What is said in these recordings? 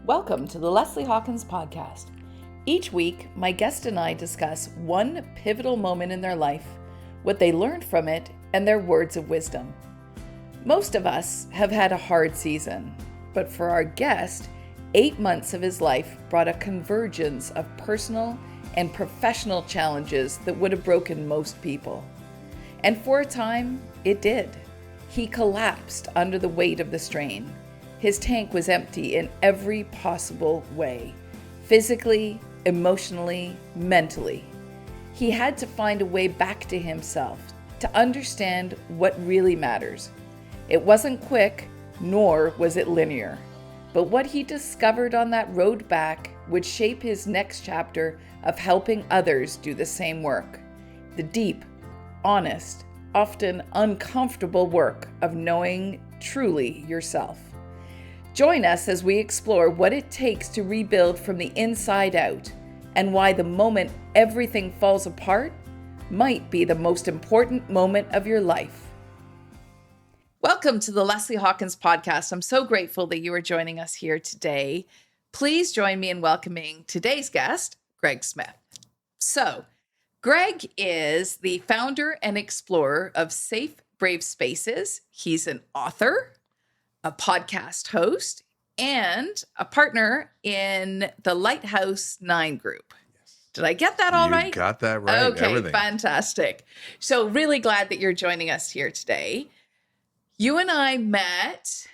Welcome to the Leslie Hawkins Podcast. Each week, my guest and I discuss one pivotal moment in their life, what they learned from it, and their words of wisdom. Most of us have had a hard season, but for our guest, 8 months of his life brought a convergence of personal and professional challenges that would have broken most people. And for a time, it did. He collapsed under the weight of the strain. His tank was empty in every possible way, physically, emotionally, mentally. He had to find a way back to himself, to understand what really matters. It wasn't quick, nor was it linear. But what he discovered on that road back would shape his next chapter of helping others do the same work. The deep, honest, often uncomfortable work of knowing truly yourself. Join us as we explore what it takes to rebuild from the inside out and why the moment everything falls apart might be the most important moment of your life. Welcome to the Leslie Hawkins Podcast. I'm so grateful that you are joining us here today. Please join me in welcoming today's guest, Greg Smith. So, Greg is the founder and explorer of Safe, Brave Spaces. He's an author, a podcast host, and a partner in the Lighthouse 9 group. Yes. Did I get that all right? You got that right. Okay, everything. Fantastic. So really glad that you're joining us here today. You and I met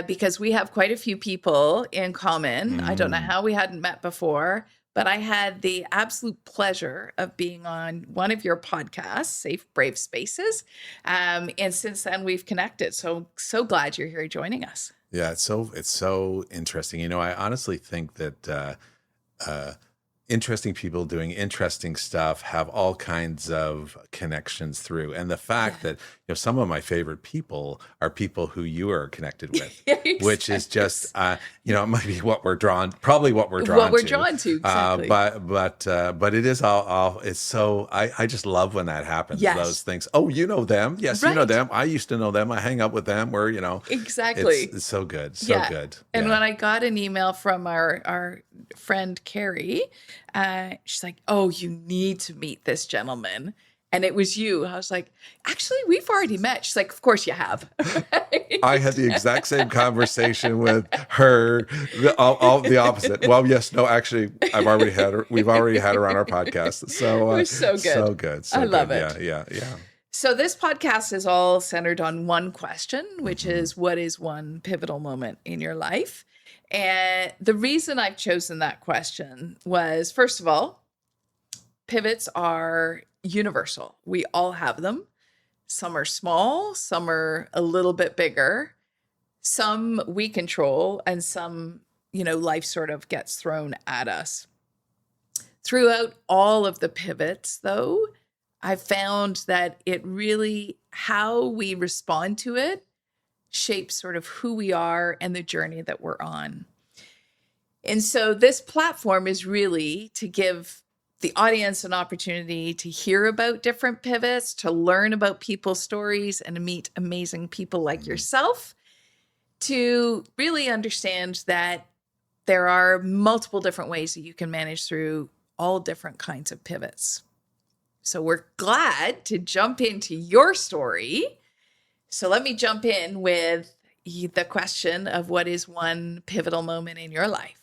because we have quite a few people in common. I don't know how we hadn't met before, but I had the absolute pleasure of being on one of your podcasts, Safe, Brave Spaces. And since then, we've connected. So glad you're here joining us. Yeah, it's so interesting. You know, I honestly think that interesting people doing interesting stuff have all kinds of connections through. And the fact that, you know, some of my favorite people are people who you are connected with, Exactly. which is just, you know, it might be probably what we're drawn to. Exactly. But it is all it's so, I just love when that happens. Yes. Those things. Oh, you know them. Yes, Right. You know them. I used to know them. I hang out with them where, you know. Exactly. It's so good. So good. And Yeah. when I got an email from our friend Carrie, she's like, "Oh, you need to meet this gentleman." And it was you. I was like, "Actually, we've already met." She's like, "Of course you have." Right? I had the exact same conversation with her, all the opposite. Well, yes, no, actually, we've already had her on our podcast. So it was so good. So I love good. it. Yeah. So this podcast is all centered on one question, which is, what is one pivotal moment in your life? And the reason I've chosen that question was, first of all, pivots are universal. We all have them. Some are small, some are a little bit bigger. Some we control, and some, you know, life sort of gets thrown at us. Throughout all of the pivots, though, I've found that it really, how we respond to it shapes sort of who we are and the journey that we're on. And so this platform is really to give the audience an opportunity to hear about different pivots, to learn about people's stories, and to meet amazing people like yourself, to really understand that there are multiple different ways that you can manage through all different kinds of pivots. So we're glad to jump into your story. So let me jump in with the question of, what is one pivotal moment in your life?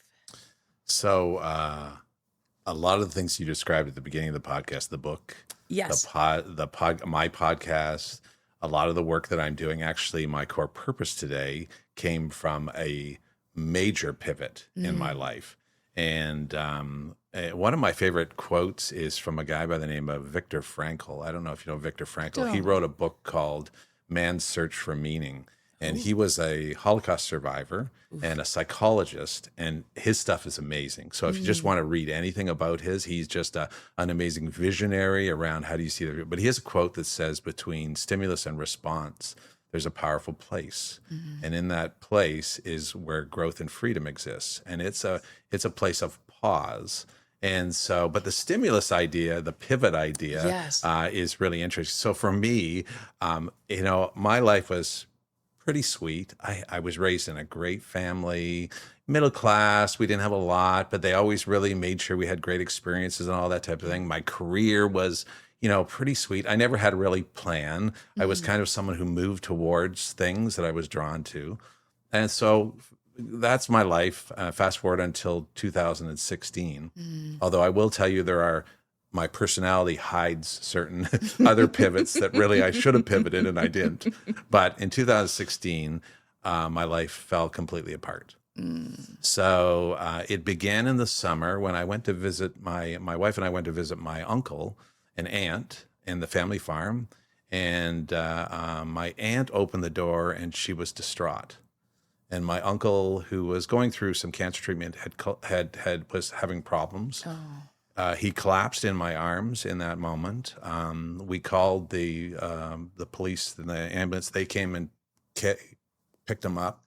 So a lot of the things you described at the beginning of the podcast, the book, Yes. my podcast, a lot of the work that I'm doing, actually, my core purpose today came from a major pivot in my life. And one of my favorite quotes is from a guy by the name of Viktor Frankl. I don't know if you know Viktor Frankl. He wrote a book called Man's Search for Meaning. And he was a Holocaust survivor and a psychologist, and his stuff is amazing. So if you just want to read anything about he's just an amazing visionary around how do you see the. But he has a quote that says, between stimulus and response, there's a powerful place. And in that place is where growth and freedom exists. And it's a place of pause. And so, but the stimulus idea, the pivot idea, Yes. is really interesting. So for me, you know, my life was pretty sweet. I was raised in a great family, middle class. We didn't have a lot, but they always really made sure we had great experiences and all that type of thing. My career was, pretty sweet. I never had a really plan. I was kind of someone who moved towards things that I was drawn to. And so that's my life. Fast forward until 2016. Although I will tell you, my personality hides certain other pivots that really I should have pivoted and I didn't. But in 2016, my life fell completely apart. So it began in the summer when I went to visit my wife and I went to visit my uncle and aunt in the family farm. And my aunt opened the door and she was distraught. And my uncle, who was going through some cancer treatment, was having problems. He collapsed in my arms in that moment. We called the police and the ambulance. They came and picked him up.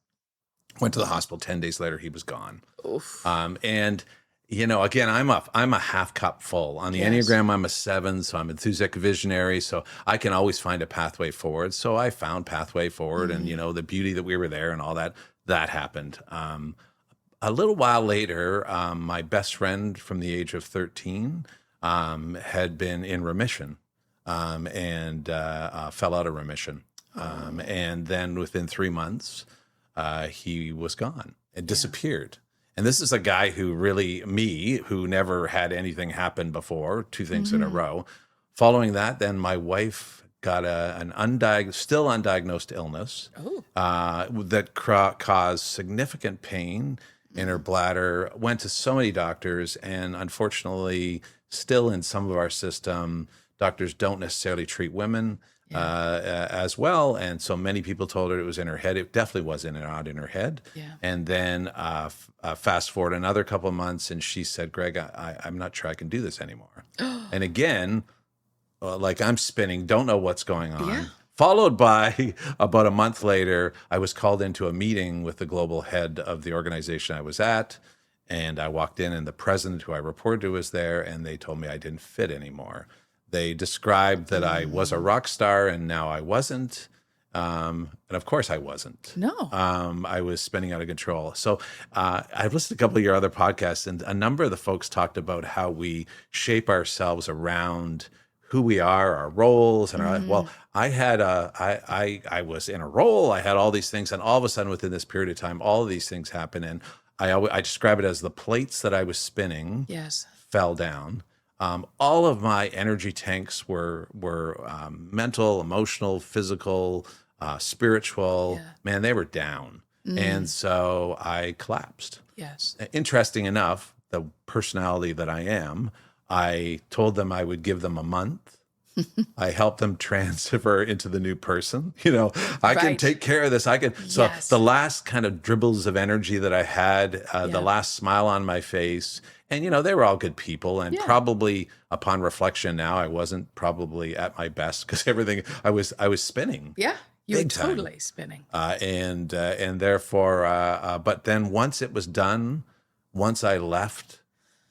Went to the hospital. 10 days later, he was gone. Oof. And again, I'm a half cup full. On the Enneagram, I'm a 7, so I'm enthusiastic, visionary. So I can always find a pathway forward. So I found pathway forward, and the beauty that we were there and all that happened. A little while later, my best friend from the age of 13 had been in remission and fell out of remission. And then within 3 months, he was gone. It disappeared. And this is a guy who never had anything happen before, 2 things in a row. Following that, then my wife got an still undiagnosed illness that caused significant pain in her bladder, went to so many doctors, and unfortunately, still in some of our system, doctors don't necessarily treat women as well. And so many people told her it was in her head. It definitely was not in her head. Yeah. And then fast forward another couple of months, and she said, Greg, I'm not sure I can do this anymore. And again, like I'm spinning, don't know what's going on. Yeah. Followed by about a month later, I was called into a meeting with the global head of the organization I was at. And I walked in, and the president who I reported to was there, and they told me I didn't fit anymore. They described that I was a rock star, and now I wasn't. And of course I wasn't. No. I was spinning out of control. So I've listened to a couple of your other podcasts, and a number of the folks talked about how we shape ourselves around who we are, our roles, and I was in a role. I had all these things, and all of a sudden, within this period of time, all of these things happen, and I describe it as the plates that I was spinning fell down. All of my energy tanks were mental, emotional, physical, spiritual. Yeah. Man, they were down, and so I collapsed. Yes. Interesting enough, the personality that I am, I told them I would give them a month. I helped them transfer into the new person. I can take care of this. I can. So the last kind of dribbles of energy that I had, the last smile on my face, and they were all good people. And probably upon reflection now, I wasn't probably at my best because everything I was spinning. Yeah, you were big time. totally spinning. And therefore, but then once it was done, once I left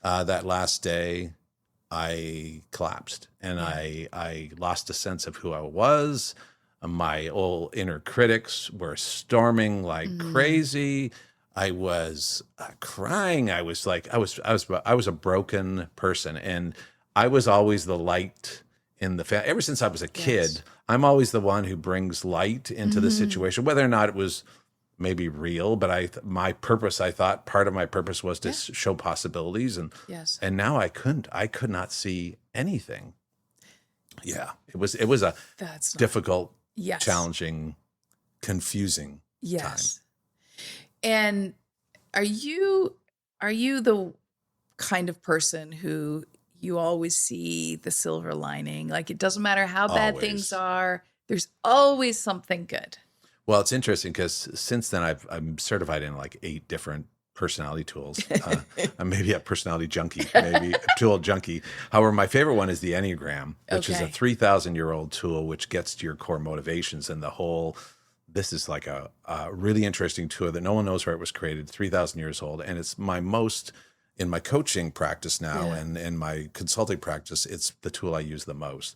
that last day, I collapsed, and I lost a sense of who I was. My old inner critics were storming like crazy. I was crying. I was like, I was a broken person, and I was always the light in the family. Ever since I was a kid, I'm always the one who brings light into the situation, whether or not it was maybe real, but my purpose, I thought part of my purpose was to show possibilities, and now I could not see anything. Yeah, it was a difficult, challenging, confusing time. And are you the kind of person who you always see the silver lining? Like, it doesn't matter how bad things are, there's always something good. Well, it's interesting because since then I'm certified in like 8 different personality tools. I'm maybe a personality junkie, maybe a tool junkie. However, my favorite one is the Enneagram, which is a 3,000-year-old tool which gets to your core motivations and the whole. This is like a really interesting tool that no one knows where it was created, 3,000 years old, and it's my most in my coaching practice now and in my consulting practice. It's the tool I use the most.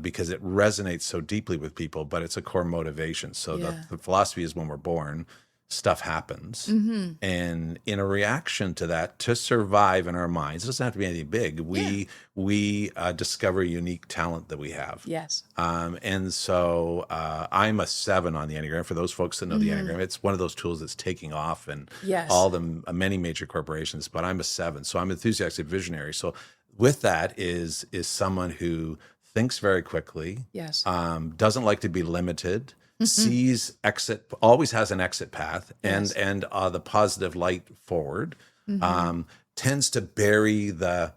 because it resonates so deeply with people, but it's a core motivation. So the philosophy is when we're born, stuff happens. Mm-hmm. And in a reaction to that, to survive in our minds, it doesn't have to be anything big. We discover a unique talent that we have. Yes. And so I'm a 7 on the Enneagram. For those folks that know the Enneagram, it's one of those tools that's taking off in all the many major corporations. But I'm a 7, so I'm enthusiastic, visionary. So with that is someone who thinks very quickly. Yes. Doesn't like to be limited. Sees exit, always has an exit path, and the positive light forward. Tends to bury the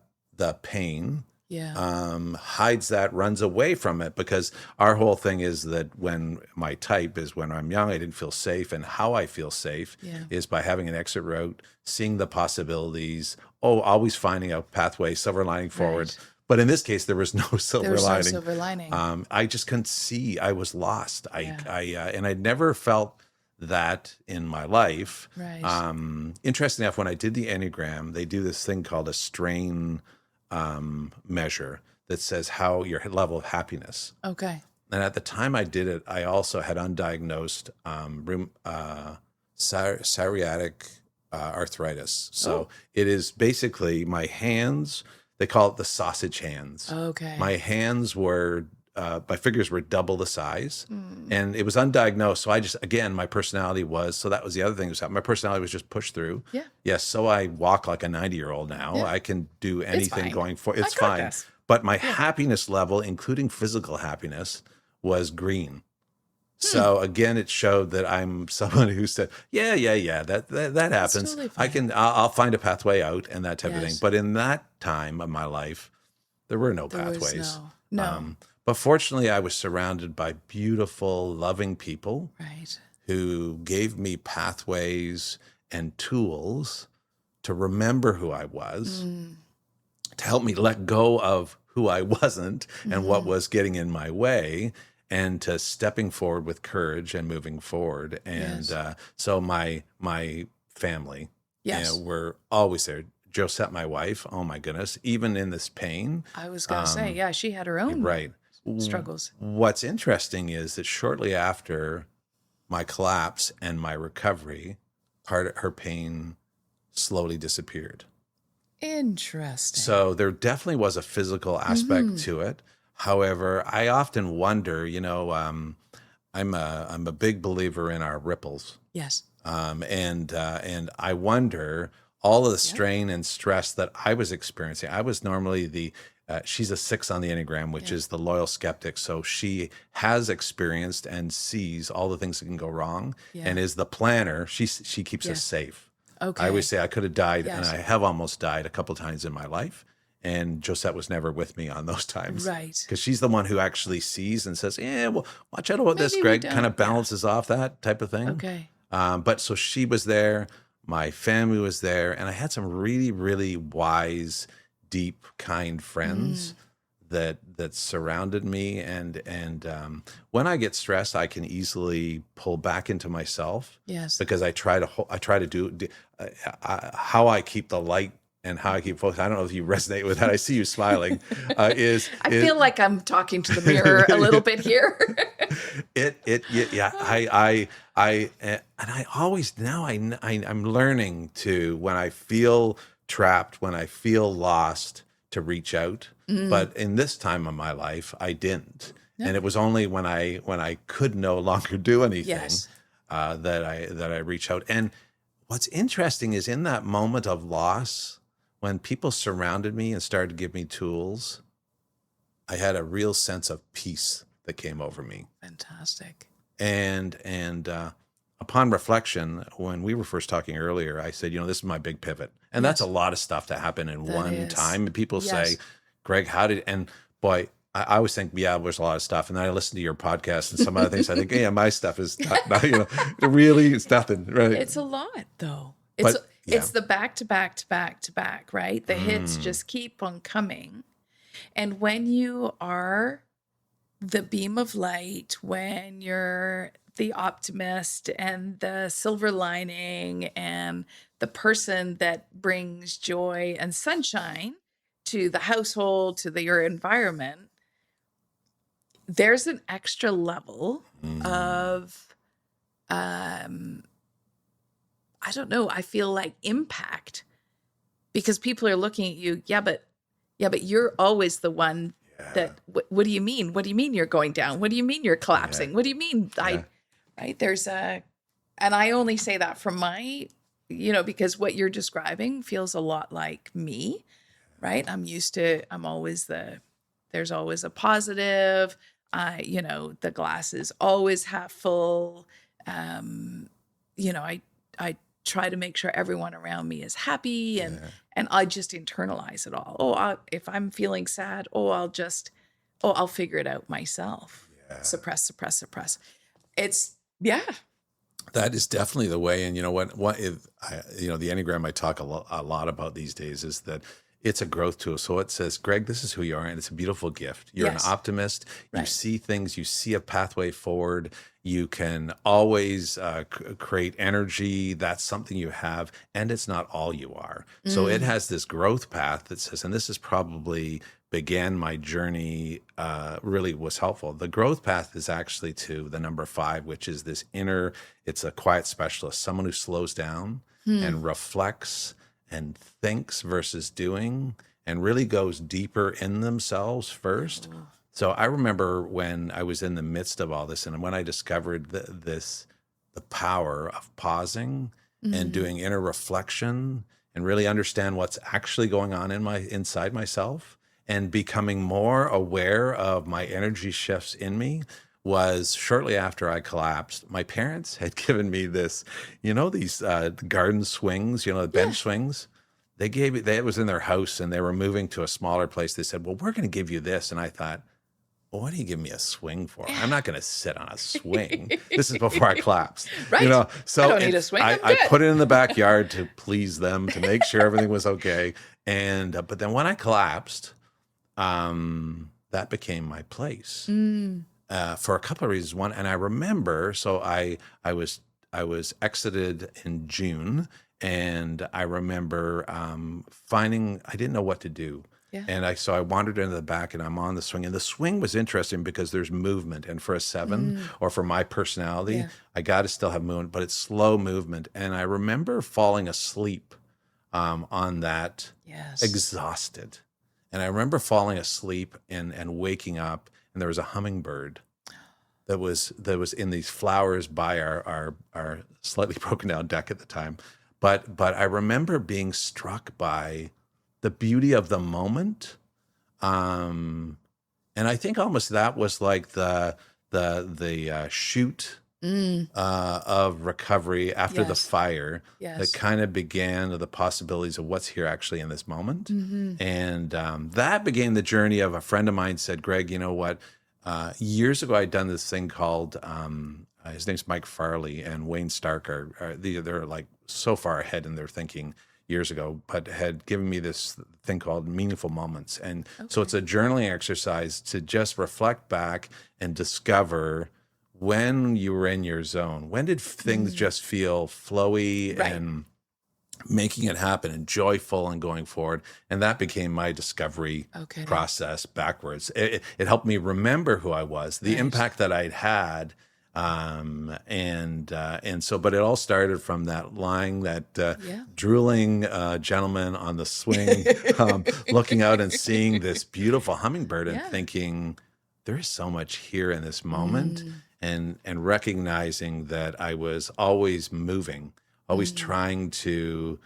pain. Hides that, runs away from it, because our whole thing is that when my type is when I'm young, I didn't feel safe, and how I feel safe is by having an exit route, seeing the possibilities, always finding a pathway, silver lining forward. Right. But in this case, there was no silver lining. No silver lining. I just couldn't see. I was lost. And I'd never felt that in my life. Right. Interesting enough, when I did the Enneagram, they do this thing called a strain measure that says how your level of happiness. Okay. And at the time I did it, I also had undiagnosed psoriatic arthritis. So it is basically my hands. They call it the sausage hands. Okay. My hands were, my fingers were double the size, and it was undiagnosed. So I just, again, my personality was, so that was the other thing. My personality was just pushed through. Yeah. Yes. So I walk like a 90-year-old now. I can do anything going forward. It's fine. But my happiness level, including physical happiness, was green. So again, it showed that I'm someone who said, that happens. Totally I'll find a pathway out and that type of thing. But in that time of my life, there were no pathways. No. But fortunately, I was surrounded by beautiful, loving people who gave me pathways and tools to remember who I was, to help me let go of who I wasn't and what was getting in my way, and to stepping forward with courage and moving forward. And so my family, were always there. Josette, my wife, oh my goodness, even in this pain. I was going to say, she had her own struggles. What's interesting is that shortly after my collapse and my recovery, part of her pain slowly disappeared. Interesting. So there definitely was a physical aspect to it. However, I often wonder, I'm a big believer in our ripples. Yes. And I wonder all of the strain and stress that I was experiencing. I was normally she's a 6 on the Enneagram, which is the loyal skeptic. So she has experienced and sees all the things that can go wrong, and is the planner. She keeps us safe. Okay. I always say I could have died, and I have almost died a couple times in my life. And Josette was never with me on those times. Right. Because she's the one who actually sees and says, well, watch out about this, Greg. Kind of balances off that type of thing. Okay. But so she was there. My family was there. And I had some really, really wise, deep, kind friends that surrounded me. And when I get stressed, I can easily pull back into myself. Yes. Because I try to do how I keep the light and how I keep focused. I don't know if you resonate with that. I see you smiling. I feel like I'm talking to the mirror a little bit here. I always now I'm learning to, when I feel trapped, when I feel lost, to reach out. But in this time of my life, I didn't, and it was only when I could no longer do anything that I reach out. And what's interesting is in that moment of loss, when people surrounded me and started to give me tools, I had a real sense of peace that came over me. Fantastic. And upon reflection, when we were first talking earlier, I said, this is my big pivot. And that's a lot of stuff to happen in one time. And people say, Greg, how did, and boy, I always think, there's a lot of stuff. And then I listen to your podcast and some other things. I think, my stuff is not really, it's nothing, right? It's a lot though. It's the back to back to back to back, right? The hits just keep on coming. And when you are the beam of light, when you're the optimist and the silver lining and the person that brings joy and sunshine to the household, to your environment, there's an extra level Mm. of, I don't know, I feel like impact, because people are looking at you. Yeah, but you're always the one Yeah. that, what do you mean? What do you mean you're going down? What do you mean you're Yeah. collapsing? What do you mean Yeah. right? And I only say that from my, because what you're describing feels a lot like me, right? There's always a positive. The glass is always half full. Um, I try to make sure everyone around me is happy, and Yeah. and I just internalize it all. If I'm feeling sad, I'll figure it out myself. Yeah. Suppress, suppress, suppress. It's yeah. That is definitely the way. And you know what if the Enneagram I talk a lot about these days is that it's a growth tool. So it says, Greg, this is who you are, and it's a beautiful gift. You're Yes. an optimist. You Right. see things. You see a pathway forward. You can always create energy. That's something you have, and it's not all you are. So it has this growth path that says, and this is probably began my journey, really was helpful. The growth path is actually to the number 5, which is this inner, it's a quiet specialist, someone who slows down and reflects and thinks versus doing, and really goes deeper in themselves first. So I remember when I was in the midst of all this, and when I discovered the power of pausing and doing inner reflection and really understand what's actually going on inside myself, and becoming more aware of my energy shifts in me, was shortly after I collapsed. My parents had given me this, these garden swings, the bench swings. It was in their house, and they were moving to a smaller place. They said, well, we're going to give you this. And I thought, well, what do you give me a swing for? I'm not going to sit on a swing. This is before I collapsed. Right. So I don't need a swing. I'm I good. put it in the backyard to please them, to make sure everything was okay. And but then when I collapsed, that became my place for a couple of reasons. One, and I remember, so I was exited in June, and I remember finding I didn't know what to do. Yeah. And so I wandered into the back, and I'm on the swing. And the swing was interesting because there's movement. And for a 7, or for my personality, Yeah. I got to still have movement, but it's slow movement. And I remember falling asleep on that, Yes. exhausted. And I remember falling asleep and waking up, and there was a hummingbird that was in these flowers by our slightly broken down deck at the time. But I remember being struck by the beauty of the moment. And I think almost that was like the shoot of recovery after the Yes. fire Yes. that kind of began the possibilities of what's here actually in this moment. And that began the journey of a friend of mine said, Greg, you know what? Years ago, I'd done this thing called, his name's Mike Farley and Wayne Stark they're like so far ahead in their thinking years ago, but had given me this thing called Meaningful Moments. And so it's a journaling exercise to just reflect back and discover when you were in your zone. When did things just feel flowy Right. and making it happen and joyful and going forward? And that became my discovery Okay. process backwards. It helped me remember who I was, the Right. impact that I'd had. But it all started from that drooling gentleman on the swing, looking out and seeing this beautiful hummingbird and Yeah. thinking, there is so much here in this moment, and recognizing that I was always moving, always trying to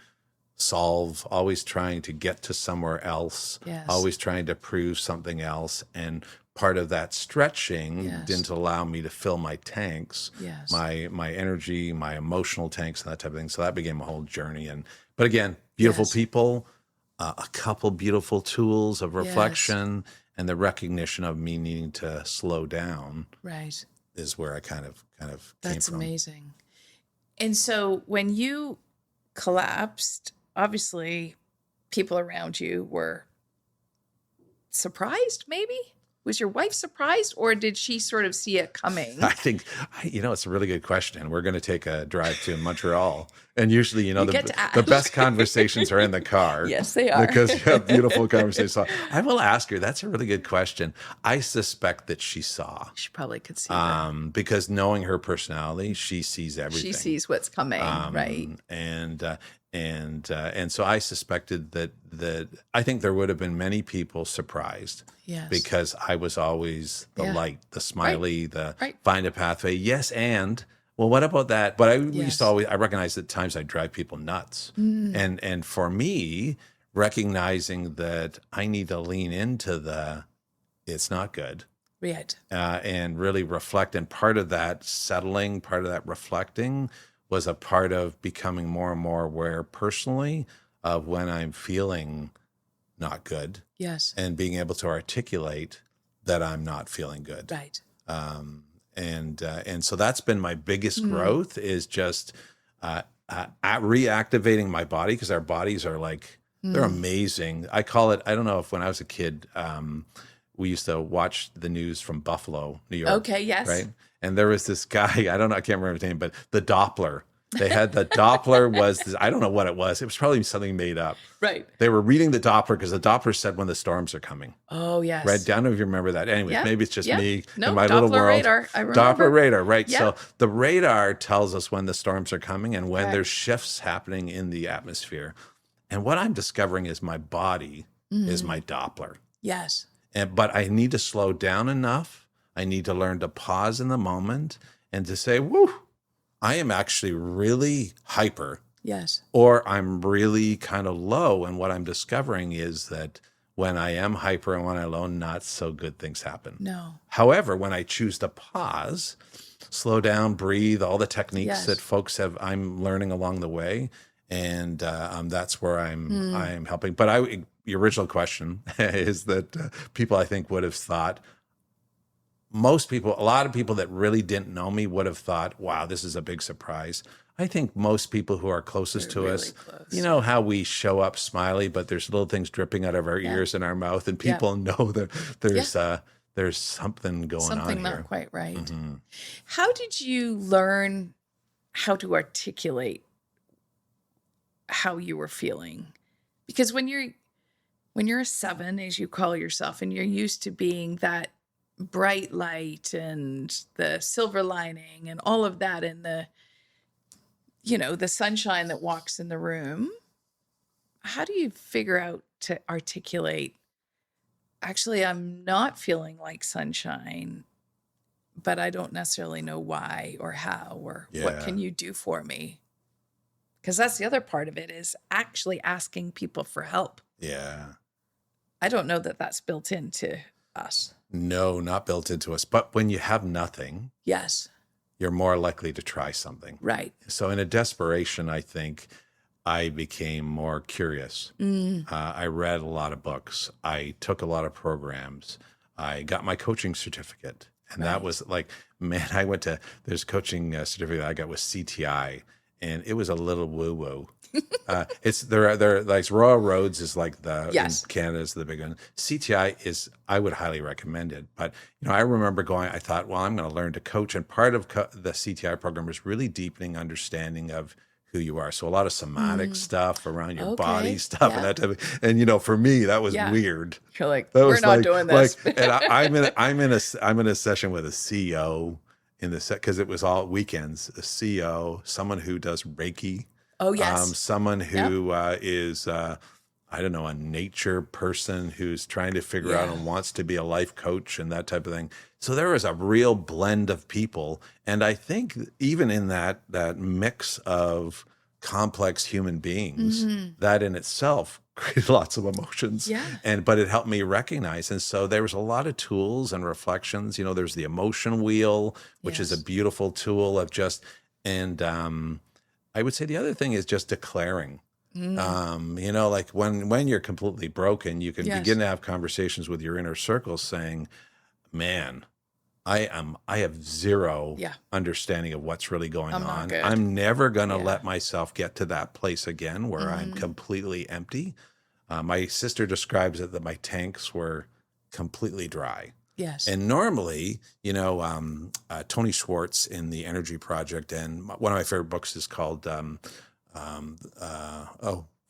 solve, always trying to get to somewhere else, Yes. always trying to prove something else. And part of that stretching Yes. didn't allow me to fill my tanks, Yes. my energy, my emotional tanks, and that type of thing. So that became a whole journey. But again, beautiful Yes. people, a couple beautiful tools of reflection, and the recognition of me needing to slow down Right. is where I kind of came That's from. amazing. And so when you collapsed, obviously people around you were surprised, maybe? Was your wife surprised, or did she sort of see it coming? I think, it's a really good question. We're going to take a drive to Montreal And usually, You get to the ask. best conversations are in the car. Yes, they are. Because you have beautiful conversations. So I will ask her. That's a really good question. I suspect that she saw. She probably could see that. Because knowing her personality, she sees everything. She sees what's coming, right? And so I suspected that I think there would have been many people surprised. Yes. Because I was always the light, the smiley, the Right. find a pathway. Yes, and well, what about that? But we Yes. used to always. I recognize at times I drive people nuts, and for me, recognizing that I need to lean into it's not good. Right. And really reflect. And part of that settling, part of that reflecting was a part of becoming more and more aware personally of when I'm feeling not good. Yes. And being able to articulate that I'm not feeling good. Right. And so that's been my biggest growth is just reactivating my body, because our bodies are they're amazing. I call it, I don't know if when I was a kid, we used to watch the news from Buffalo, New York. Okay, yes. Right? And there was this guy, I can't remember his name, but the Doppler. They had the Doppler I don't know what it was. It was probably something made up. Right. They were reading the Doppler because the Doppler said when the storms are coming. Oh, yes. Right? I don't know if you remember that. Anyway, maybe it's just me No, in my Doppler little world. radar. I remember. Doppler radar, right? Yeah. So the radar tells us when the storms are coming and when Correct. there's shifts happening in the atmosphere. And what I'm discovering is my body is my Doppler. Yes. But I need to slow down enough. I need to learn to pause in the moment and to say, whoo, I am actually really hyper. Yes. Or I'm really kind of low. And what I'm discovering is that when I am hyper and when I'm low, not so good things happen. No. However, when I choose to pause, slow down, breathe, all the techniques that folks I'm learning along the way. And that's where I'm helping. But your original question is that people, I think, would have thought, a lot of people that really didn't know me would have thought, wow, this is a big surprise. I think most people who are closest to us, you know how we show up smiley, but there's little things dripping out of our ears and our mouth, and people know that there's something going on here. Something not quite right. Mm-hmm. How did you learn how to articulate how you were feeling? Because when you're a 7, as you call yourself, and you're used to being that bright light and the silver lining and all of that, and the sunshine that walks in the room, how do you figure out to articulate, actually, I'm not feeling like sunshine, but I don't necessarily know why or how, or what can you do for me? Because that's the other part of it, is actually asking people for help. Yeah. I don't know that that's built into us. No, not built into us. But when you have nothing, yes, you're more likely to try something. Right. So in a desperation, I think I became more curious. I read a lot of books. I took a lot of programs. I got my coaching certificate. And that was there's a coaching certificate I got with CTI, and it was a little woo-woo. They're like Royal Roads is like in Canada is the big one. CTI I would highly recommend it. But I remember I thought, well, I'm going to learn to coach, and part of the CTI program is really deepening understanding of who you are. So a lot of somatic stuff around your body stuff and that type of, and for me that was weird. You're like, we're not doing this. And I'm in a session with a CEO in the set, because it was all weekends. A CEO, someone who does Reiki. Oh, yes. Someone who is, I don't know, a nature person who's trying to figure out and wants to be a life coach and that type of thing. So there was a real blend of people. And I think even in that mix of complex human beings, that in itself created lots of emotions. Yeah. But it helped me recognize. And so there was a lot of tools and reflections. There's the emotion wheel, which is a beautiful tool of just, and I would say the other thing is just declaring. Like when you're completely broken, you can begin to have conversations with your inner circle saying, man, I have zero understanding of what's really going on. I'm never going to let myself get to that place again where I'm completely empty. My sister describes it that my tanks were completely dry. Yes. And normally, Tony Schwartz in the Energy Project, and one of my favorite books is called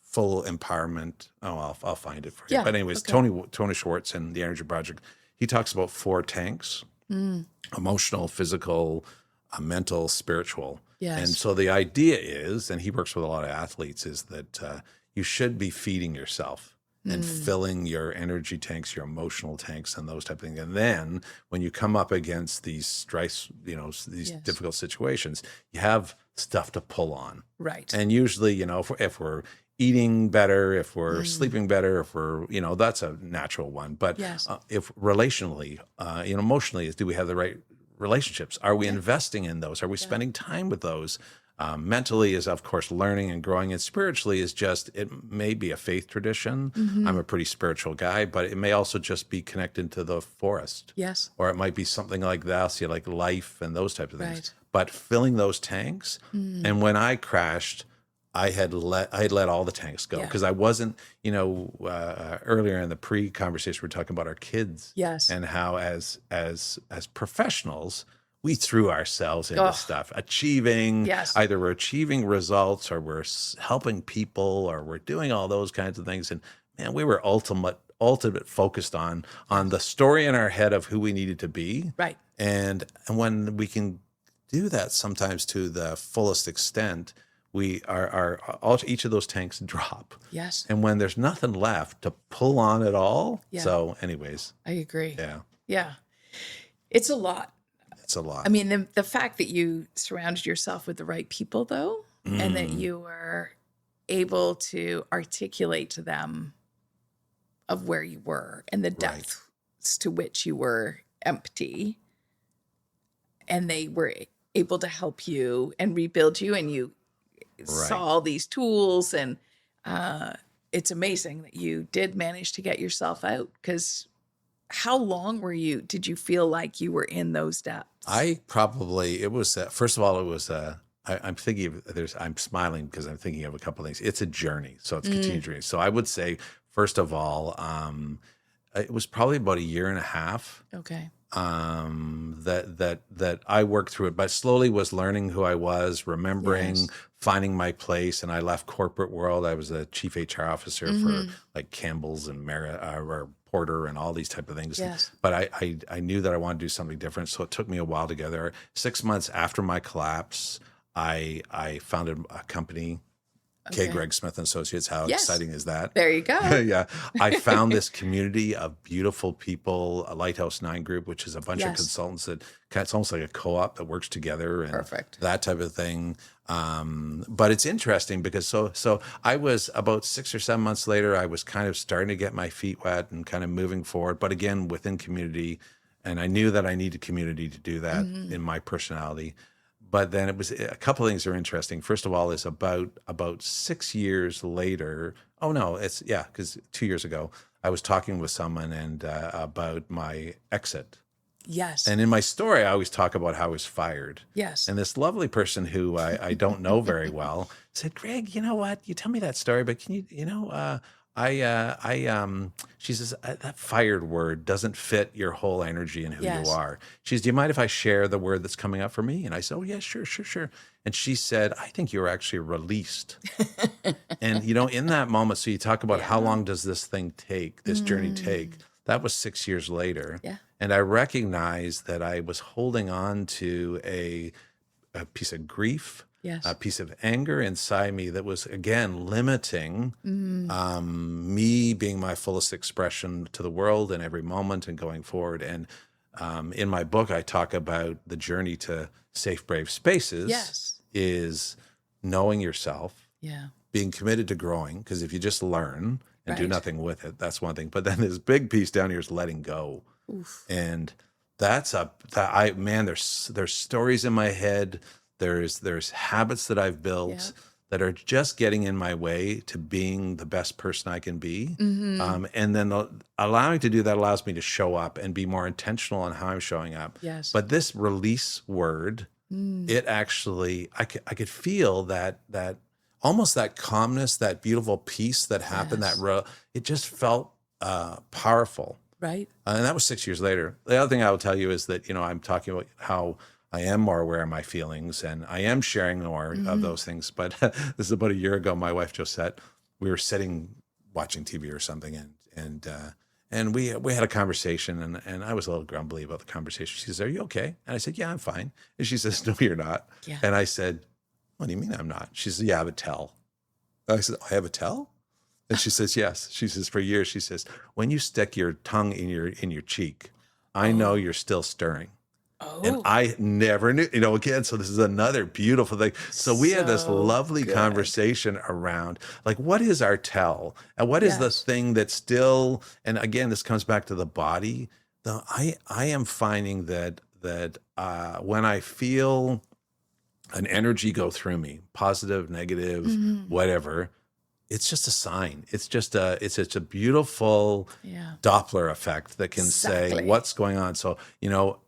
full empowerment. Oh, I'll find it for you. Yeah. But anyways, Okay. Tony Schwartz and the Energy Project, he talks about 4 tanks: emotional, physical, mental, spiritual. Yes. And so the idea is, and he works with a lot of athletes, is that you should be feeding yourself and filling your energy tanks, your emotional tanks, and those type of things. And then when you come up against these stress, these Yes. difficult situations, you have stuff to pull on. Right. And usually, if we're eating better, if we're sleeping better, if we're, that's a natural one. But Yes. if relationally, emotionally, do we have the right relationships? Are we investing in those? Are we spending time with those? Mentally is, of course, learning and growing. And spiritually is just, it may be a faith tradition. I'm a pretty spiritual guy, but it may also just be connected to the forest. Yes. Or it might be something like that, like life and those types of things. Right. But filling those tanks. And when I crashed, I had let all the tanks go because I wasn't, earlier in the pre-conversation, we were talking about our kids. Yes. And how as professionals, we threw ourselves into stuff, achieving, Yes. either we're achieving results or we're helping people or we're doing all those kinds of things. And man, we were ultimate focused on the story in our head of who we needed to be. Right. And when we can do that sometimes to the fullest extent, we each of those tanks drop. Yes. And when there's nothing left to pull on at all. Yeah. So anyways, I agree. yeah, Yeah. It's a lot. it's a lot. I mean, the fact that you surrounded yourself with the right people, though, and that you were able to articulate to them of where you were and the depths to which you were empty, and they were able to help you and rebuild you, and you saw all these tools, and it's amazing that you did manage to get yourself out. Because how long did you feel like you were in those depths? First of all, it was, I'm thinking of, I'm smiling because I'm thinking of a couple of things. It's a journey. So it's a continued journey. So I would say, first of all, it was probably about a year and a half. Okay. That I worked through it, but slowly was learning who I was, remembering, finding my place. And I left corporate world. I was a chief HR officer for like Campbell's and or Porter and all these type of things. Yes. But I knew that I wanted to do something different. So it took me a while to get there. 6 months after my collapse, I founded a company. K. Greg Smith and Associates. How exciting is that? There you go. Yeah. I found this community of beautiful people, a Lighthouse 9 group, which is a bunch of consultants it's almost like a co-op that works together and that type of thing. But it's interesting because so I was about 6 or 7 months later, I was kind of starting to get my feet wet and kind of moving forward, but again, within community. And I knew that I needed community to do that in my personality. But then it was a couple of things are interesting. First of all, is about 6 years later. Oh no, because 2 years ago I was talking with someone and about my exit. Yes. And in my story, I always talk about how I was fired. Yes. And this lovely person who I don't know very well said, "Greg, you know what? You tell me that story, but can she says, that fired word doesn't fit your whole energy and who you are. She says, do you mind if I share the word that's coming up for me? And I said, oh yeah, sure. And she said, I think you were actually released. And in that moment, so you talk about how long does this thing take, this journey take? That was 6 years later. Yeah. And I recognized that I was holding on to a piece of grief, a piece of anger inside me that was, again, limiting me being my fullest expression to the world in every moment and going forward. And in my book, I talk about the journey to safe, brave spaces is knowing yourself, being committed to growing, because if you just learn and do nothing with it, that's one thing. But then this big piece down here is letting go. Oof. And there's stories in my head. There's habits that I've built that are just getting in my way to being the best person I can be. And then allowing to do that allows me to show up and be more intentional on how I'm showing up. Yes. But this release word, it actually, I could feel that almost that calmness, that beautiful peace that happened, it just felt powerful. Right. And that was 6 years later. The other thing I will tell you is that, I'm talking about how I am more aware of my feelings, and I am sharing more of those things. But this is about a year ago. My wife Josette, we were sitting watching TV or something, and we had a conversation, and I was a little grumbly about the conversation. She says, "Are you okay?" And I said, "Yeah, I'm fine." And she says, "No, you're not." Yeah. And I said, "What do you mean I'm not?" She says, "Yeah, I have a tell." I said, "I have a tell?" And she says, "Yes." She says, "For years," she says, "when you stick your tongue in your cheek, I know you're still stirring." And Oh, I never knew, again, so this is another beautiful thing. So we had this so lovely good. conversation around, like, what is our tell? And what is the Yes. thing that still, and again, this comes back to the body. I am finding that when I feel an energy go through me, positive, negative, whatever, it's just a sign. It's a beautiful Yeah. Doppler effect that can say Exactly. what's going on. So,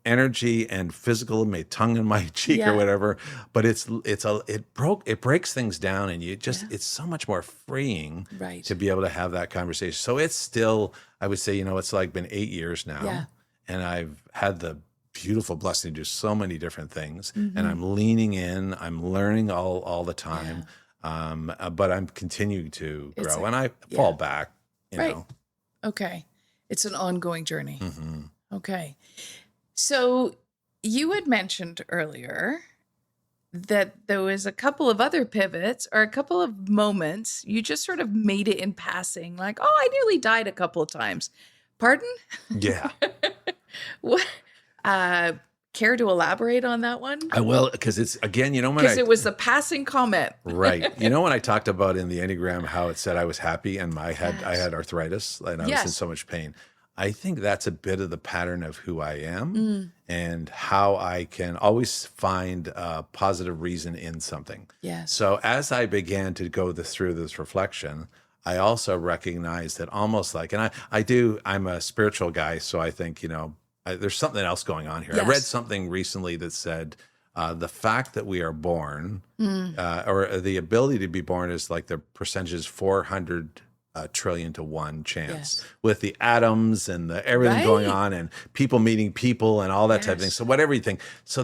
energy and physical, my tongue in my cheek or Yeah. whatever, but it breaks things down, and Yeah. it's so much more freeing Right. to be able to have that conversation. So it's still, I would say, it's like been 8 years now, Yeah. and I've had the beautiful blessing to do so many different things, and Mm-hmm. I'm leaning in, I'm learning all the time. But I'm continuing to It's grow, a- and I yeah. fall back, Right. Okay. It's an ongoing journey. hmm Okay. So you had mentioned earlier that there was a couple of other pivots or a couple of moments you just sort of made it in passing, like, oh, I nearly died a couple of times. Pardon? Yeah, What? Care to elaborate on that one? I will, because it's, again, when Because it was a passing comment. right, when I talked about in the Enneagram how it said I was happy and I had arthritis and I was in Yes. so much pain. I think that's a bit of the pattern of who I am Mm. and how I can always find a positive reason in something. Yes. So as I began to go through this reflection, I also recognized that almost like, and I'm a spiritual guy, so I think, there's something else going on here. I read Yes. something recently that said the fact that we are born, Mm. or the ability to be born, is like the percentage is 400 trillion to 1 chance, Yes. with the atoms and everything going Right. on and people meeting people and all that type of thing. Yes. So whatever you think. So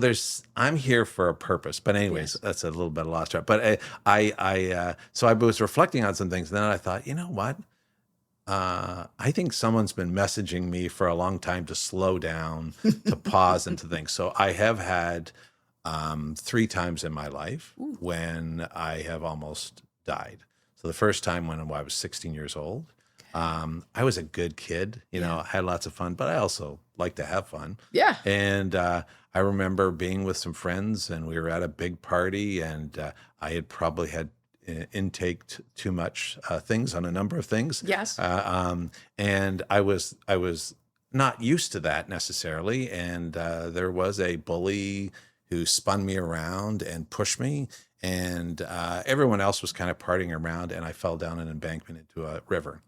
I'm here for a purpose. But anyways, Yes. that's a little bit of lost track. But so I was reflecting on some things. And then I thought, you know what? I think someone's been messaging me for a long time to slow down, to pause, and to think. So I have had 3 times in my life Ooh. when I have almost died. So the first time when I was 16 years old, I was a good kid, I had lots of fun, but I also like to have fun. Yeah. And I remember being with some friends, and we were at a big party, and I had probably had intaked too much things on a number of things. Yes. And I was not used to that necessarily. And there was a bully who spun me around and pushed me, and everyone else was kind of partying around, and I fell down an embankment into a river.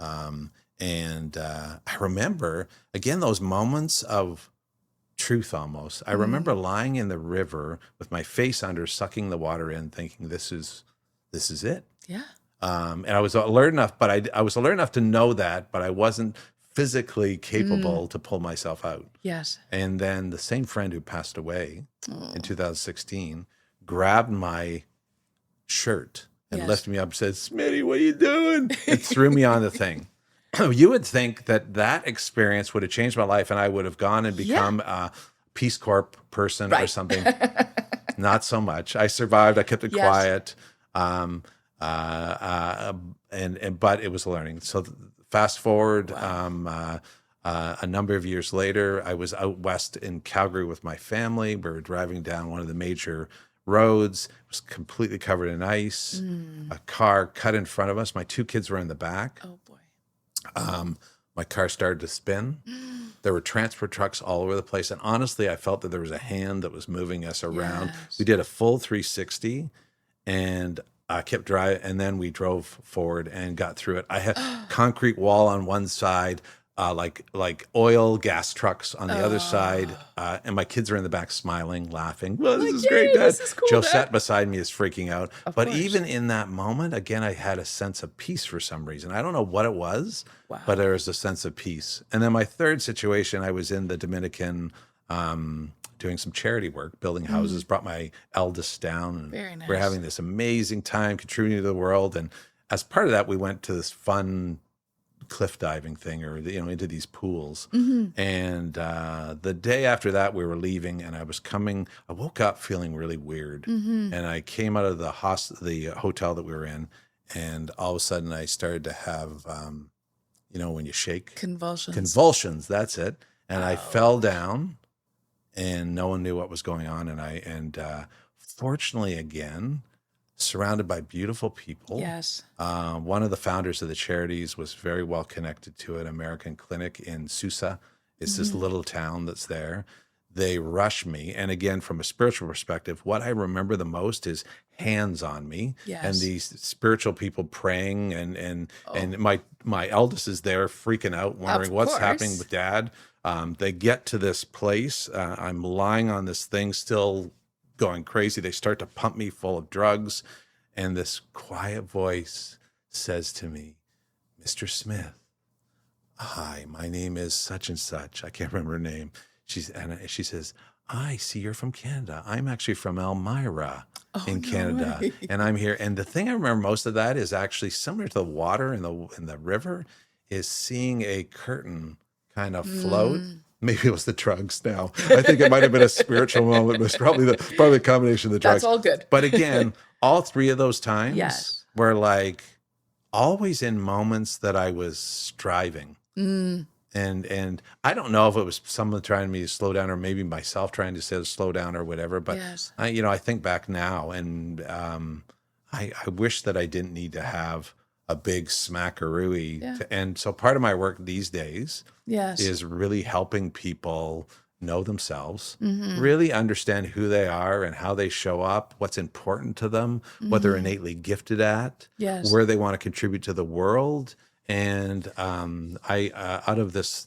I remember, again, those moments of truth almost. I remember lying in the river with my face under, sucking the water in, thinking, this is it. Yeah. And I was alert enough, but I was alert enough to know that, but I wasn't physically capable to pull myself out. Yes. And then the same friend who passed away Oh. in 2016 grabbed my shirt and Yes. lifted me up and said, "Smitty, what are you doing?" and threw me on the thing. You would think that experience would have changed my life and I would have gone and become a Peace Corps person or Right. something. Not so much. I survived. I kept it Yes. quiet. But it was learning. So fast forward, a number of years later, I was out west in Calgary with my family. We were driving down one of the major roads. It was completely covered in ice. A car cut in front of us. My 2 kids were in the back. Oh boy. My car started to spin. There were transport trucks all over the place. And honestly, I felt that there was a hand that was moving us around. Yes. We did a full 360 and I kept driving. And then we drove forward and got through it. I had concrete wall on one side, like oil gas trucks on the other side. And my kids are in the back smiling, laughing. Well, this is Yay, great, Dad. this is cool, Josette Dad. beside me is freaking out. Of But course. even in that moment, again, I had a sense of peace for some reason. I don't know what it was, Wow. but there was a sense of peace. And then my third situation, I was in the Dominican doing some charity work, building houses, brought my eldest down. And Very nice. we're having this amazing time contributing to the world. And as part of that, we went to this fun cliff diving thing, or into these pools. And the day after that, we were leaving, and I woke up feeling really weird. And I came out of the hotel that we were in, and all of a sudden I started to have when you shake, convulsions, that's it. And I fell down, and no one knew what was going on. And fortunately, again, surrounded by beautiful people. Yes. One of the founders of the charities was very well connected to an American clinic in Susa. It's this little town that's there. They rushed me. And again, from a spiritual perspective, what I remember the most is hands on me. Yes. And these spiritual people praying, and my eldest is there freaking out, wondering what's happening with Dad. They get to this place. I'm lying on this thing, still going crazy. They start to pump me full of drugs, and this quiet voice says to me, "Mr. Smith, hi, my name is such and such." I can't remember her name. She says, "I see you're from Canada. I'm actually from Elmira in Canada, and I'm here." And the thing I remember most of that is actually similar to the water in the river, is seeing a curtain kind of float. Maybe it was the drugs now. I think it might have been a spiritual moment. It was probably the combination of the drugs. That's all good. But again, all three of those times were like always in moments that I was striving. And I don't know if it was someone trying me to slow down, or maybe myself trying to say slow down or whatever. But I think back now, and I wish that I didn't need to have a big smackarooey. And so part of my work these days is really helping people know themselves, really understand who they are and how they show up, what's important to them, what they're innately gifted at, where they want to contribute to the world. And I out of this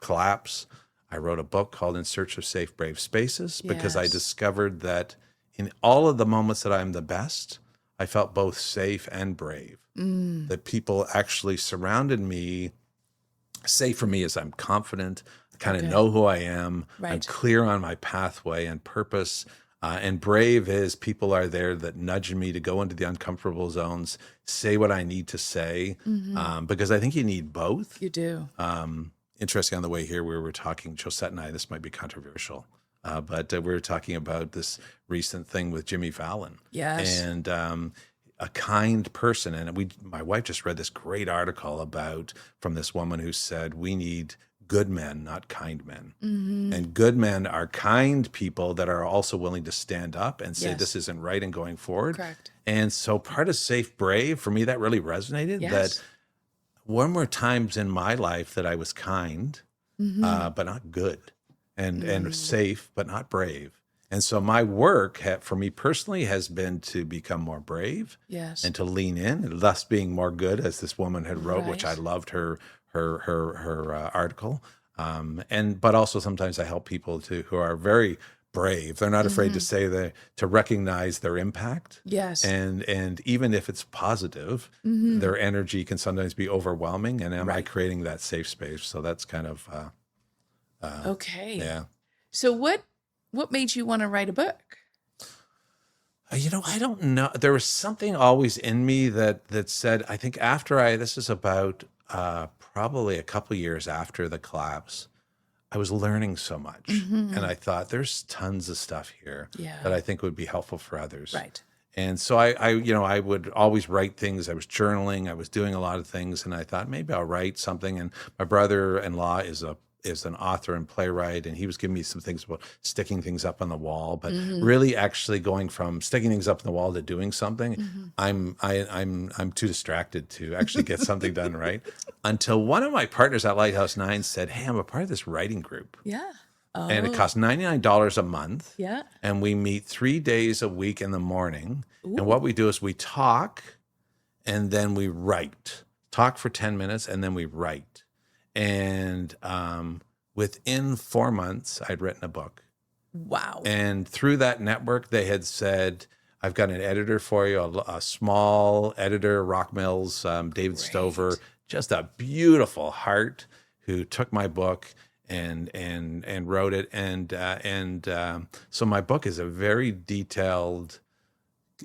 collapse, I wrote a book called In Search of Safe, Brave Spaces, because I discovered that in all of the moments that I'm the best, I felt both safe and brave. That people actually surrounded me. Safe for me is I'm confident, I kind of know who I am, I'm clear on my pathway and purpose. And brave is people are there that nudge me to go into the uncomfortable zones, say what I need to say, because I think you need both. You do. Interesting, on the way here, we were talking, Josette and I, this might be controversial, but we were talking about this recent thing with Jimmy Fallon. Yes. And a kind person. And my wife just read this great article from this woman who said, we need good men, not kind men. And good men are kind people that are also willing to stand up and say, this isn't right, and going forward. Correct. And so part of Safe Brave, for me, that really resonated. That one more times in my life that I was kind, but not good, and safe, but not brave. And so my work, for me personally, has been to become more brave, and to lean in, and thus being more good, as this woman had wrote, which I loved her article. But also sometimes I help people who are very brave. They're not afraid to say to recognize their impact. Yes. And even if it's positive, their energy can sometimes be overwhelming. And am I creating that safe space? So that's kind of okay. Yeah. So what made you want to write a book? I don't know. There was something always in me that said, I think this is about probably a couple years after the collapse, I was learning so much. And I thought there's tons of stuff here that I think would be helpful for others. Right. And so I would always write things. I was journaling. I was doing a lot of things. And I thought maybe I'll write something. And my brother-in-law is an author and playwright, and he was giving me some things about sticking things up on the wall, but really actually going from sticking things up on the wall to doing something, I'm too distracted to actually get something done right. Until one of my partners at Lighthouse 9 said, "Hey, I'm a part of this writing group." Yeah. Oh. And it costs $99 a month. Yeah. And we meet 3 days a week in the morning. Ooh. And what we do is we talk, and then we write. Talk for 10 minutes, and then we write. And within 4 months, I'd written a book. Wow. And through that network, they had said, I've got an editor for you, a small editor, Rock Mills, David Stover, just a beautiful heart, who took my book and wrote it. So my book is a very detailed.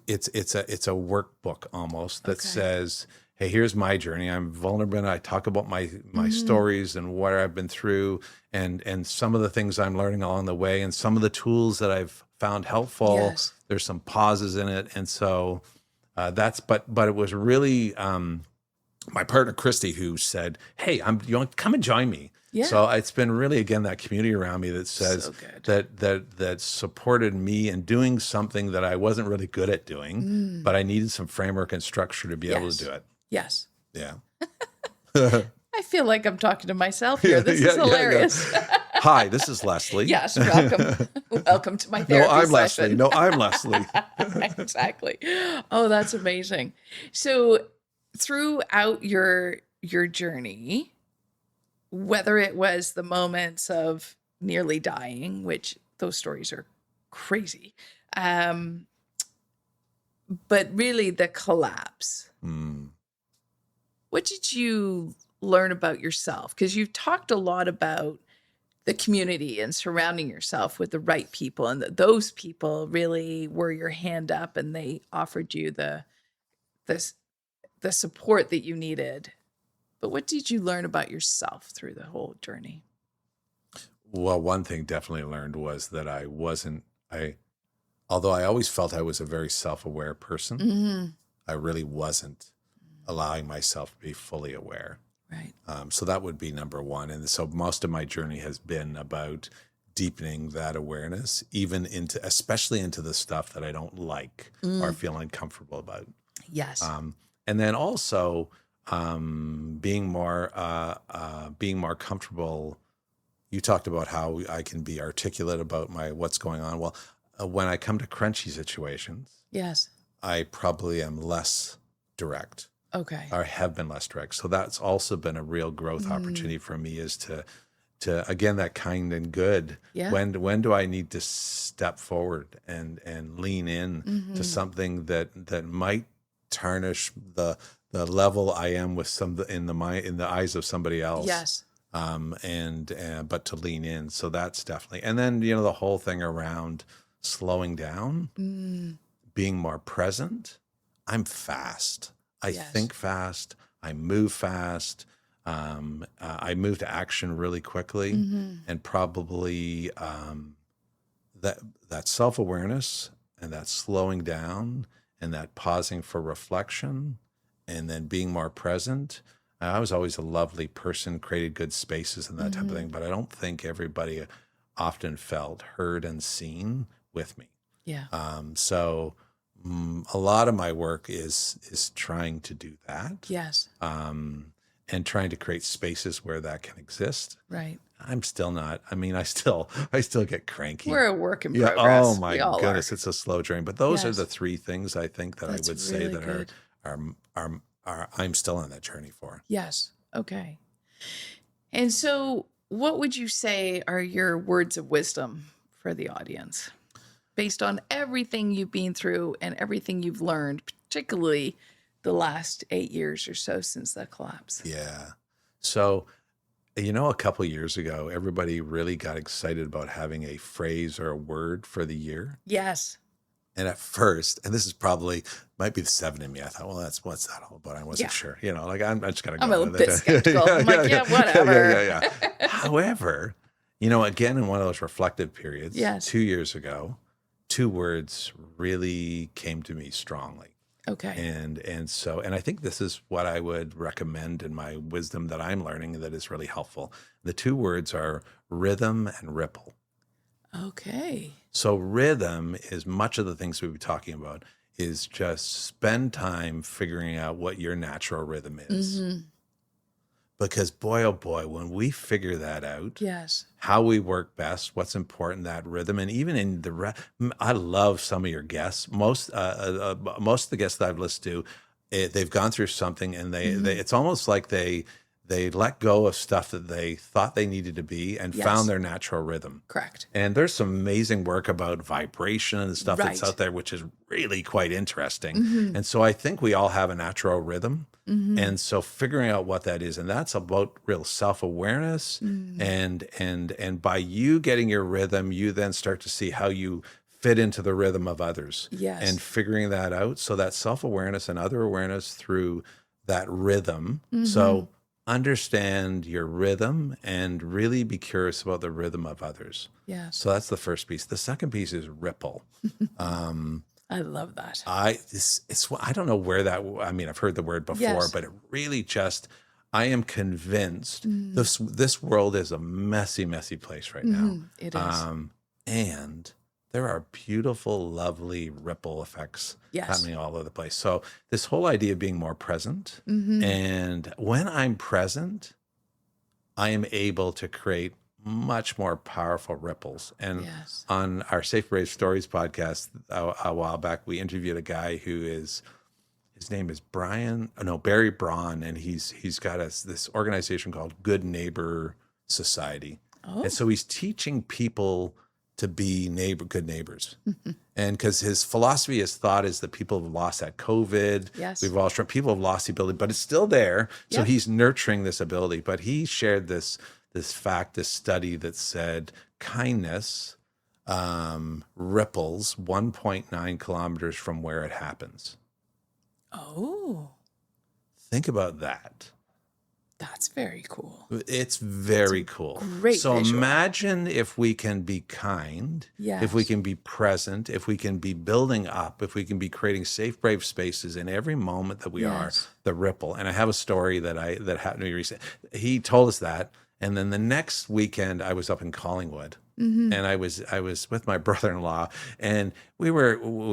It's a workbook almost that says, hey, here's my journey. I'm vulnerable, and I talk about my stories and what I've been through, and some of the things I'm learning along the way, and some of the tools that I've found helpful. Yes. There's some pauses in it, and so but it was really my partner Christy who said, hey, you want to come and join me. Yeah. So it's been really, again, that community around me that says that supported me in doing something that I wasn't really good at doing, but I needed some framework and structure to be able to do it. Yes. Yeah. I feel like I'm talking to myself here. This is hilarious. Hi, this is Leslie. Yes, welcome. Welcome to my therapy I'm session. Leslie. No, I'm Leslie. Exactly. Oh, that's amazing. So throughout your journey, whether it was the moments of nearly dying, which those stories are crazy, but really the collapse, what did you learn about yourself? Because you've talked a lot about the community and surrounding yourself with the right people, and those people really were your hand up, and they offered you the support that you needed. But what did you learn about yourself through the whole journey? Well, one thing definitely learned was that although I always felt I was a very self-aware person, I really wasn't allowing myself to be fully aware. Right. So that would be number one. And so most of my journey has been about deepening that awareness, especially into the stuff that I don't like or feel uncomfortable about. Yes. And then also being more comfortable. You talked about how I can be articulate about what's going on. Well, when I come to crunchy situations, yes, I probably am less direct. Okay. Or have been less direct. So that's also been a real growth opportunity for me, is to again, that kind and good. Yeah. When do I need to step forward and lean in to something that might tarnish the level I am with in the eyes of somebody else. Yes. But to lean in. So that's definitely, and then, the whole thing around slowing down, being more present. I'm fast. I think fast. I move fast. I move to action really quickly, and probably that self-awareness and that slowing down and that pausing for reflection and then being more present. I was always a lovely person, created good spaces and that type of thing, but I don't think everybody often felt heard and seen with me. Yeah. So a lot of my work is trying to do that. Yes. And trying to create spaces where that can exist. Right. I'm still not. I mean, I still get cranky. We're a work in progress. Oh my goodness, it's a slow drain. But those are the three things I think that That's I would really say that are I'm still on that journey for. Yes. Okay. And so, what would you say are your words of wisdom for the audience, based on everything you've been through and everything you've learned, particularly the last 8 years or so since the collapse? Yeah. So, a couple of years ago, everybody really got excited about having a phrase or a word for the year. Yes. And at first, and this is might be the 7 in me, I thought, well, what's that all about? I wasn't sure. I'm just going to go. I'm a bit skeptical. I'm like, whatever. Yeah. However, again, in one of those reflective periods, 2 years ago, 2 words really came to me strongly. Okay. And I think this is what I would recommend in my wisdom that I'm learning that is really helpful. The 2 words are rhythm and ripple. Okay. So rhythm is much of the things we've been talking about is just spend time figuring out what your natural rhythm is. Because boy, oh boy, when we figure that out, how we work best, what's important, that rhythm, and even in I love some of your guests. Most of the guests that I've listened to, they've gone through something, and they it's almost like they they let go of stuff that they thought they needed to be and Yes. found their natural rhythm. Correct. And there's some amazing work about vibration and stuff that's Right. out there, which is really quite interesting. Mm-hmm. And so I think we all have a natural rhythm. Mm-hmm. And so figuring out what that is, and that's about real self-awareness. And by you getting your rhythm, you then start to see how you fit into the rhythm of others. Yes. And figuring that out. So that self-awareness and other awareness through that rhythm. So understand your rhythm and really be curious about the rhythm of others. Yes. So that's the first piece. The second piece is ripple. I love that. I don't know where that, I mean, I've heard the word before, Yes. but it really just, I am convinced this world is a messy, messy place right now. It is. And there are beautiful, lovely ripple effects Yes. happening all over the place. So this whole idea of being more present, and when I'm present, I am able to create much more powerful ripples. And Yes. on our Safe Brave Stories podcast a while back, we interviewed a guy his name is Barry Braun, and he's got this organization called Good Neighbor Society. Oh. And so he's teaching people to be good neighbors. And because his philosophy, his thought is that people have lost that COVID. Yes. People have lost the ability, but it's still there. So Yep. he's nurturing this ability. But he shared this study that said kindness ripples 1.9 kilometers from where it happens. Oh, Think about that. that's very cool. It's very cool. great So visual. imagine if we can be kind, if we Yes. can be present, if we can be building up, if we can be creating safe, brave spaces in every moment that we are, Yes. the ripple. And I have a story that happened to me recently. He told us that. And then the next weekend I was up in Collingwood. And I was with my brother-in-law, and we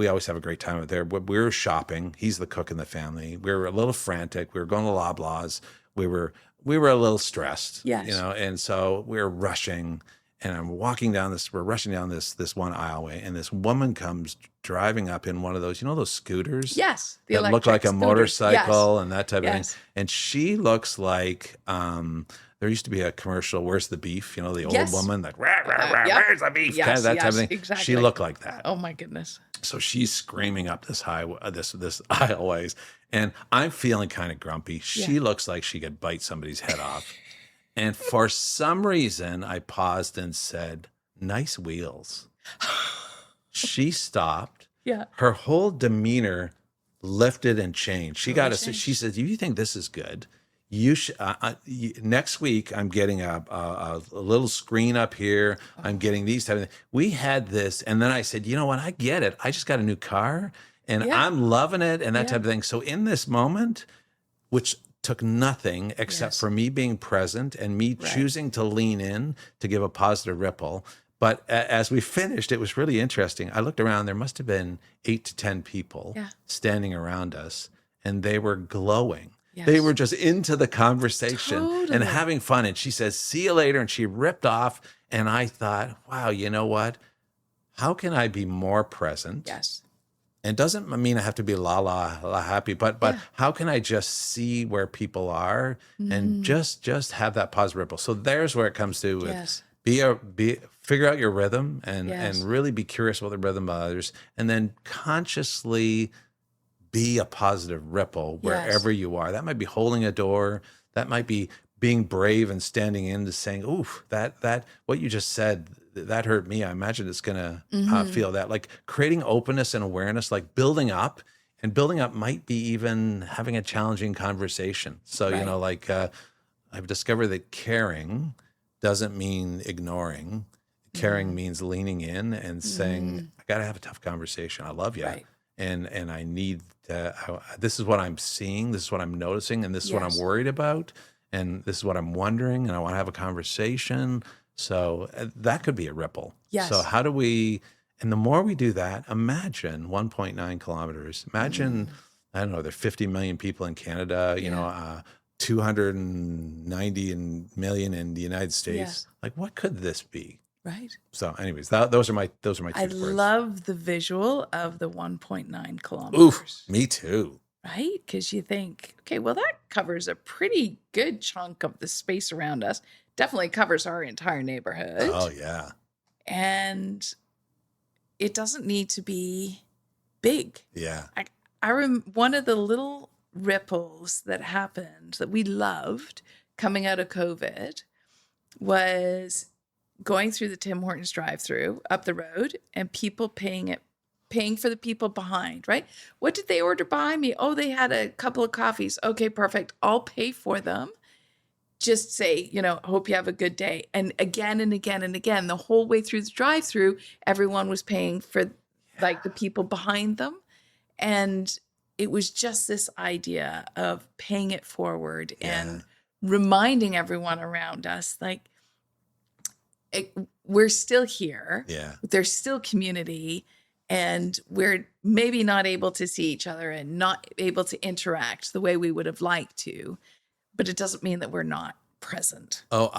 always have a great time out there. We were shopping. He's the cook in the family. We were a little frantic. We were going to Loblaws. We were a little stressed, Yes. and so we were rushing. And we're rushing down this one aisleway, and this woman comes driving up in one of those, those scooters Yes. The that look like a electric scooters. motorcycle and that type of Yes. thing. And she looks like there used to be a commercial, "Where's the beef?" The old Yes. woman that, rah, rah, rah, Yep. "Where's the beef?" Yes, kind of that type of yes, thing. exactly. She looked like that. Oh my goodness. So she's screaming up this aisleways, and I'm feeling kind of grumpy. She Yeah. looks like she could bite somebody's head off. And for some reason, I paused and said, "Nice wheels." She stopped. Yeah. Her whole demeanor lifted and changed. She got changed. She said, "Do you think this is good? You should. Next week, I'm getting a little screen up here. I'm getting these type of things." We had this, and then I said, "You know what? I get it. I just got a new car, and Yeah. I'm loving it, and that Yeah. type of thing." So in this moment, which took nothing except Yes. for me being present and me choosing to lean in to give a positive ripple. But as we finished, it was really interesting. I looked around, there must have been 8 to 10 people Yeah. standing around us, and they were glowing. Yes. They were just into the conversation and Totally. having fun. And she says, "See you later." And she ripped off. And I thought, wow, you know what? How can I be more present? Yes. And doesn't mean I have to be la happy, but Yeah. how can I just see where people are and just have that positive ripple? So there's where it comes to with Yes. figure out your rhythm and Yes. really be curious about the rhythm of others, and then consciously be a positive ripple wherever you are. That might be holding a door. That might be being brave and standing in to saying, "Oof, that what you just said, that hurt me." I imagine it's going to feel that. Like creating openness and awareness, like building up. And building up might be even having a challenging conversation. So, Right. I've discovered that caring doesn't mean ignoring. Caring means leaning in and saying, "I got to have a tough conversation. I love you. Right. And I need to, this is what I'm seeing. This is what I'm noticing. And this is what I'm Yes. worried about. And this is what I'm wondering. And I want to have a conversation." So that could be a ripple. Yes. So how do we, and the more we do that, imagine 1.9 kilometers. Imagine, I don't know, there are 50 million people in Canada, 290 million in the United States. Like, what could this be? Right. So anyways, those are my two I words. love the visual of the 1.9 kilometers. Oof, me too. Right? Because you think, okay, well, that covers a pretty good chunk of the space around us. Definitely covers our entire neighborhood. Oh, yeah. And it doesn't need to be big. Yeah. One of the little ripples that happened that we loved coming out of COVID was going through the Tim Hortons drive-through up the road and people paying for the people behind, right? What did they order behind me? Oh, they had a couple of coffees. Okay, perfect. I'll pay for them. Just say, hope you have a good day. And again and again and again, the whole way through the drive-through, everyone was paying for like the people behind them. And it was just this idea of paying it forward and reminding everyone around us, like, we're still here. Yeah. There's still community, and we're maybe not able to see each other and not able to interact the way we would have liked to, but it doesn't mean that we're not present. Oh,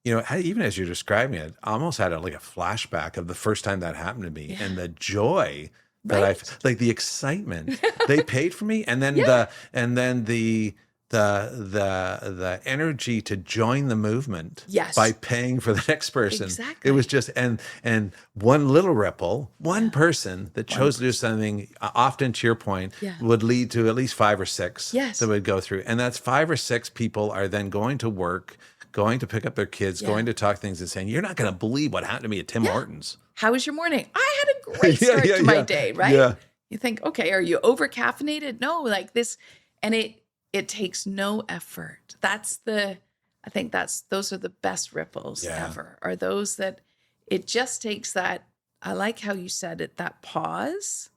even as you're describing it, I almost had a flashback of the first time that happened to me and the joy that like the excitement they paid for me, and then the energy to join the movement by paying for the next person. Exactly. It was just, and one little ripple, one person that chose to do something, often to your point, would lead to at least 5 or 6 that would go through. And that's 5 or 6 people are then going to work, going to pick up their kids, going to talk things and saying, you're not going to believe what happened to me at Tim Hortons. How was your morning? I had a great start to my day, right? Yeah. You think, okay, are you over caffeinated? No, like this. And it takes no effort. I think those are the best ripples ever, are those that it just takes that. I like how you said it, that pause.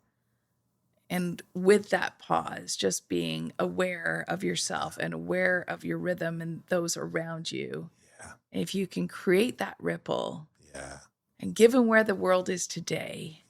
And with that pause, just being aware of yourself and aware of your rhythm and those around you. Yeah. If you can create that ripple. Yeah. And given where the world is today,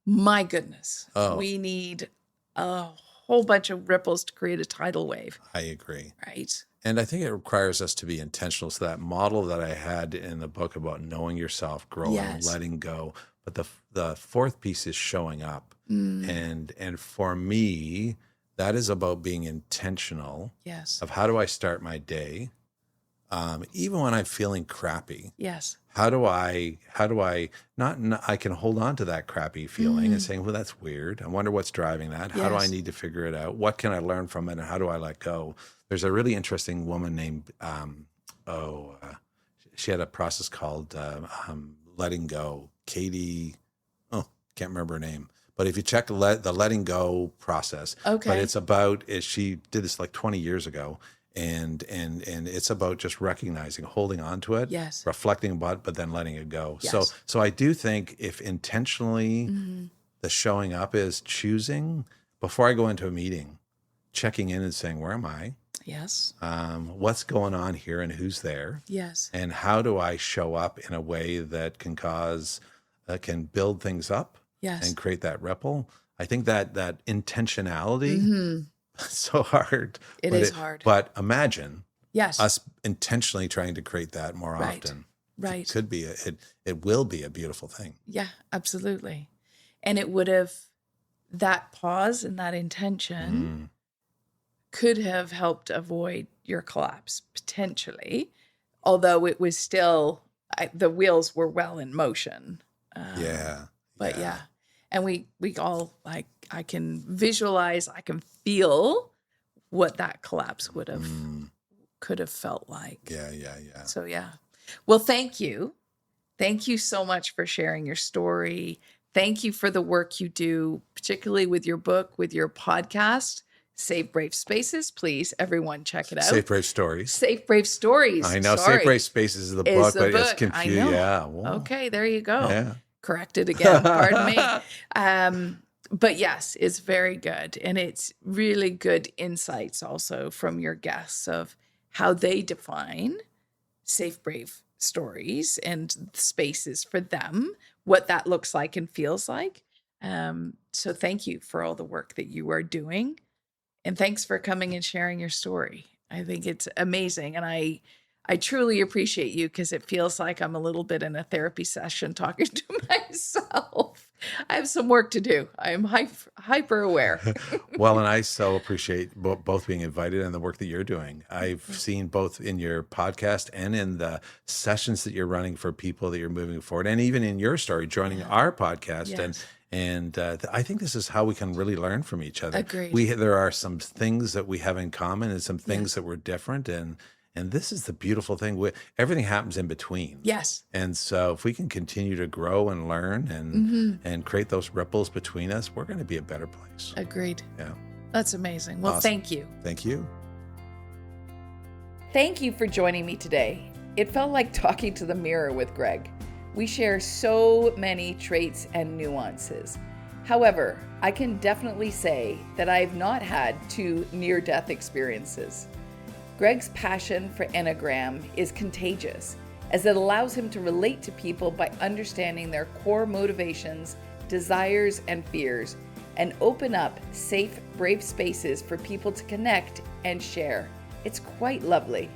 my goodness, we need a whole bunch of ripples to create a tidal wave. I agree. Right. And I think it requires us to be intentional. So that model that I had in the book about knowing yourself, growing, letting go. But the fourth piece is showing up. And for me, that is about being intentional. Yes. Of how do I start my day? Even when I'm feeling crappy. Yes. How do I not I can hold on to that crappy feeling and saying, well, that's weird. I wonder what's driving that. How do I need to figure it out? What can I learn from it? And how do I let go? There's a really interesting woman named, she had a process called letting go. Katie, can't remember her name. But if you check the letting go process, but it's about, she did this like 20 years ago. And it's about just recognizing, holding on to it, reflecting about it, but then letting it go. So I do think if intentionally the showing up is choosing, before I go into a meeting, checking in and saying, where am I? Yes. What's going on here and who's there? Yes. And how do I show up in a way that can build things up and create that ripple? I think that intentionality, so hard. It is hard. But imagine us intentionally trying to create that more often. Right. It could be, it will be a beautiful thing. Yeah, absolutely. And it would have, that pause and that intention could have helped avoid your collapse potentially, although it was still, the wheels were well in motion. But and we all, like, I can visualize, I can feel what that collapse could have felt like. Yeah. So well, thank you. Thank you so much for sharing your story. Thank you for the work you do, particularly with your book, with your podcast, Safe Brave Spaces. Please, everyone, check it out. Safe Brave Stories. Safe Brave Stories. I know. Sorry. Safe Brave Spaces is the book, but it's confused. Yeah. Whoa. Okay, there you go. Yeah. Corrected again. Pardon me. But yes, it's very good. And it's really good insights also from your guests of how they define safe, brave stories and spaces for them, what that looks like and feels like. So thank you for all the work that you are doing. And thanks for coming and sharing your story. I think it's amazing. And I truly appreciate you, because it feels like I'm a little bit in a therapy session talking to myself. I have some work to do. I am hyper aware. Well, and I so appreciate both being invited and the work that you're doing. I've seen both in your podcast and in the sessions that you're running for people that you're moving forward, and even in your story, joining our podcast. Yes. And I think this is how we can really learn from each other. Agreed. There are some things that we have in common and some things Yes. that we're different. And this is the beautiful thing. Everything happens in between. Yes. And so if we can continue to grow and learn and create those ripples between us, we're going to be a better place. Agreed. Yeah. That's amazing. Well, Awesome. thank you. Thank you. Thank you for joining me today. It felt like talking to the mirror with Greg. We share so many traits and nuances. However, I can definitely say that I have not had 2 near-death experiences. Greg's passion for Enneagram is contagious, as it allows him to relate to people by understanding their core motivations, desires, and fears, and open up safe, brave spaces for people to connect and share. It's quite lovely.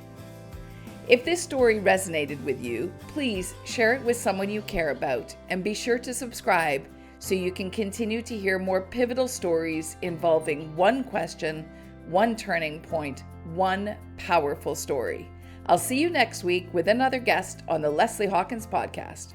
If this story resonated with you, please share it with someone you care about, and be sure to subscribe so you can continue to hear more pivotal stories involving one question, one turning point, one powerful story. I'll see you next week with another guest on the Leslie Hawkins Podcast.